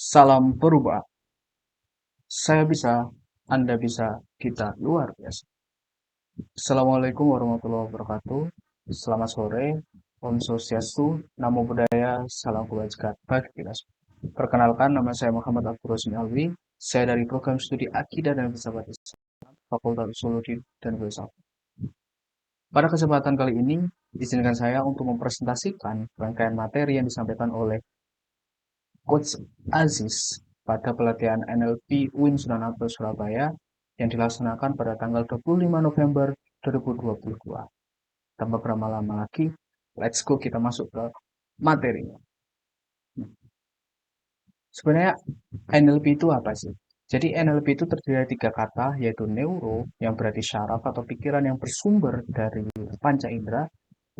Salam berubah. Saya bisa, Anda bisa, kita luar biasa. Assalamualaikum warahmatullahi wabarakatuh. Selamat sore. Om Swastiastu, Namo Buddhaya, Salam Kebajikan bagi kita semua. Perkenalkan, nama saya Muhammad Abdul Rosmi Alwi. Saya dari program studi Akidah dan Filsafat Islam, Fakultas Sosiologi dan Filsafat. Pada kesempatan kali ini, izinkan saya untuk mempresentasikan rangkaian materi yang disampaikan oleh Coach Aziz pada pelatihan NLP UIN Sunan Ampel Surabaya yang dilaksanakan pada tanggal 25 November 2022. Tanpa berlama-lama lagi, let's go kita masuk ke materinya. Sebenarnya NLP itu apa sih? Jadi NLP itu terdiri dari tiga kata, yaitu neuro, yang berarti syaraf atau pikiran yang bersumber dari panca indera,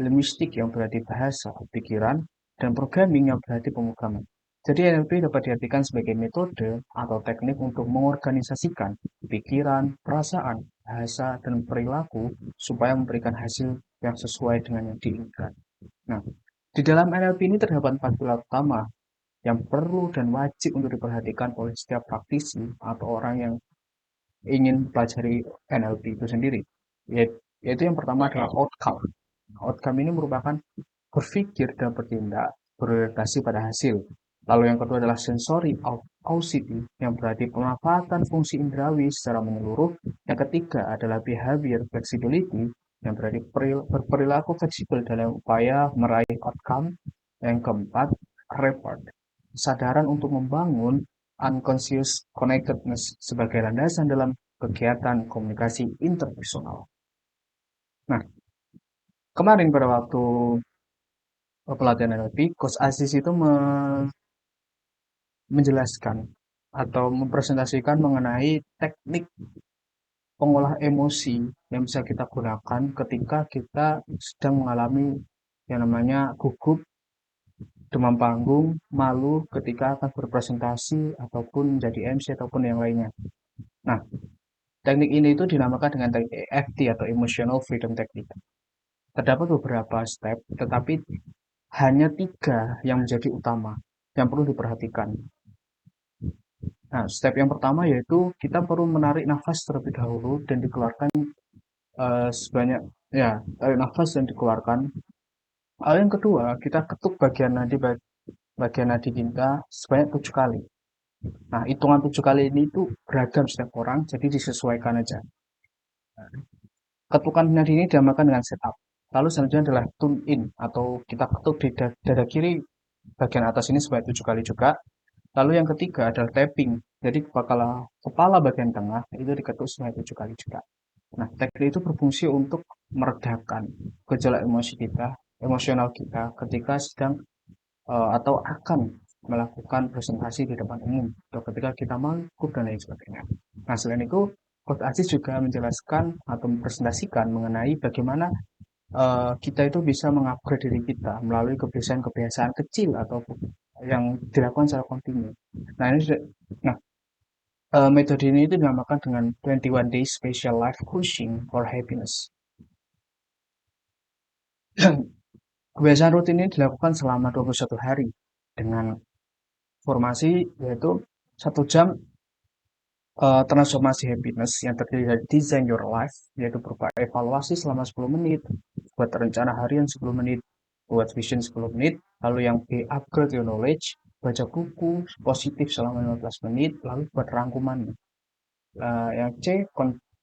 linguistik yang berarti bahasa, pikiran, dan programming yang berarti pemrograman. Jadi NLP dapat diartikan sebagai metode atau teknik untuk mengorganisasikan pikiran, perasaan, bahasa, dan perilaku supaya memberikan hasil yang sesuai dengan yang diinginkan. Nah, di dalam NLP ini terdapat empat pilar utama yang perlu dan wajib untuk diperhatikan oleh setiap praktisi atau orang yang ingin pelajari NLP itu sendiri. Yaitu yang pertama adalah outcome. Outcome ini merupakan berpikir dan bertindak berorientasi pada hasil. Lalu yang kedua adalah sensory audity yang berarti pemanfaatan fungsi indrawi secara menyeluruh. Yang ketiga adalah behavior flexibility yang berarti berperilaku fleksibel dalam upaya meraih outcome. Yang keempat, reward, kesadaran untuk membangun unconscious connectedness sebagai landasan dalam kegiatan komunikasi interpersonal. Nah, kemarin pada waktu pelatihan NLP, Coach Aziz itu menjelaskan atau mempresentasikan mengenai teknik pengolah emosi yang bisa kita gunakan ketika kita sedang mengalami yang namanya gugup, demam panggung, malu ketika akan berpresentasi ataupun menjadi MC ataupun yang lainnya. Nah, teknik ini itu dinamakan dengan teknik EFT atau Emotional Freedom Technique. Terdapat beberapa step, tetapi hanya tiga yang menjadi utama yang perlu diperhatikan. Nah, step yang pertama yaitu kita perlu menarik nafas terlebih dahulu dan dikeluarkan sebanyak ya tarik nafas dan dikeluarkan. Lalu yang kedua kita ketuk bagian nadi kita sebanyak 7 kali. Nah, hitungan 7 kali ini itu beragam setiap orang, jadi disesuaikan aja. Ketukan nadi ini dinamakan dengan setup. Lalu selanjutnya adalah tune in atau kita ketuk di dada kiri bagian atas ini sebanyak 7 kali juga. Lalu yang ketiga adalah tapping. Jadi kepala bagian tengah itu diketuk sebanyak 7 kali juga. Nah, teknik itu berfungsi untuk meredakan gejala emosi kita, emosional kita ketika sedang atau akan melakukan presentasi di depan umum atau ketika kita mampu dan lain sebagainya. Nah, selain itu, Coach Aziz juga menjelaskan atau mempresentasikan mengenai bagaimana kita itu bisa mengupgrade diri kita melalui kebiasaan-kebiasaan kecil atau yang dilakukan secara kontinu. Nah, nah metode ini itu dinamakan dengan 21 Days Special Life Coaching for Happiness. Kebiasaan rutin ini dilakukan selama 21 hari dengan formasi yaitu 1 jam transformasi happiness yang terdiri dari design your life, yaitu berupa evaluasi selama 10 menit, buat rencana harian 10 menit, buat vision 10 menit, lalu yang B, upgrade your knowledge, baca buku positif selama 15 menit, lalu buat rangkuman. Yang C,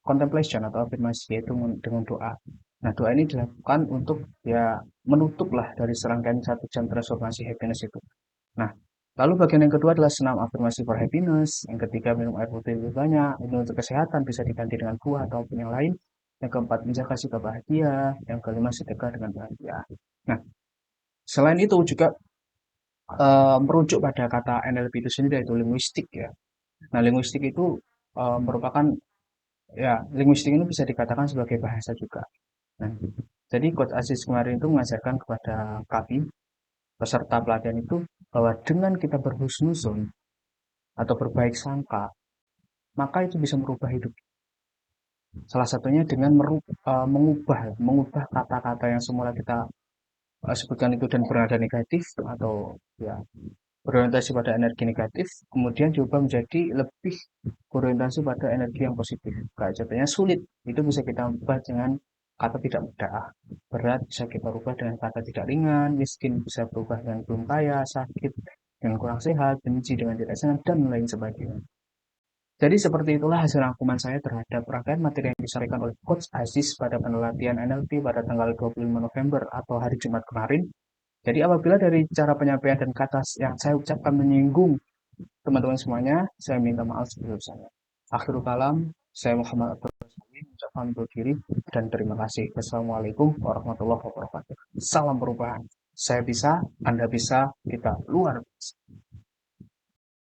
contemplation atau afirmasi, yaitu dengan doa. Nah, doa ini dilakukan untuk ya menutup lah dari serangkaian 1 jam transformasi happiness itu. Nah, lalu bagian yang kedua adalah senam afirmasi for happiness. Yang ketiga, minum air putih lebih banyak. Ini untuk kesehatan, bisa diganti dengan buah ataupun yang lain. Yang keempat, menjaga sikap bahagia. Yang kelima, sedekah dengan bahagia. Nah, selain itu juga merujuk pada kata NLP itu sendiri, yaitu linguistik ya. Nah, linguistik itu merupakan ya, linguistik ini bisa dikatakan sebagai bahasa juga. Nah, jadi Coach Aziz kemarin itu mengajarkan kepada kami peserta pelatihan itu bahwa dengan kita berhusnuzon atau berbaik sangka, maka itu bisa merubah hidup. Salah satunya dengan mengubah kata-kata yang semula kita sebutkan itu dan bernada negatif atau ya berorientasi pada energi negatif, kemudian diubah menjadi lebih berorientasi pada energi yang positif. Kayak contohnya sulit, itu bisa kita ubah dengan kata tidak mudah. Berat bisa kita ubah dengan kata tidak ringan, miskin bisa berubah dengan belum kaya, sakit dengan kurang sehat, benci dengan tidak senang, dan lain sebagainya. Jadi seperti itulah hasil rangkuman saya terhadap rangkaian materi yang disampaikan oleh Coach Aziz pada penelitian NLP pada tanggal 25 November atau hari Jumat kemarin. Jadi apabila dari cara penyampaian dan kata yang saya ucapkan menyinggung teman-teman semuanya, saya minta maaf sebesar-besarnya. Akhirul kalam, saya Muhammad Abdul Rasuli, mengucapkan undur diri dan terima kasih. Wassalamualaikum warahmatullahi wabarakatuh. Salam perubahan. Saya bisa, Anda bisa, kita luar biasa.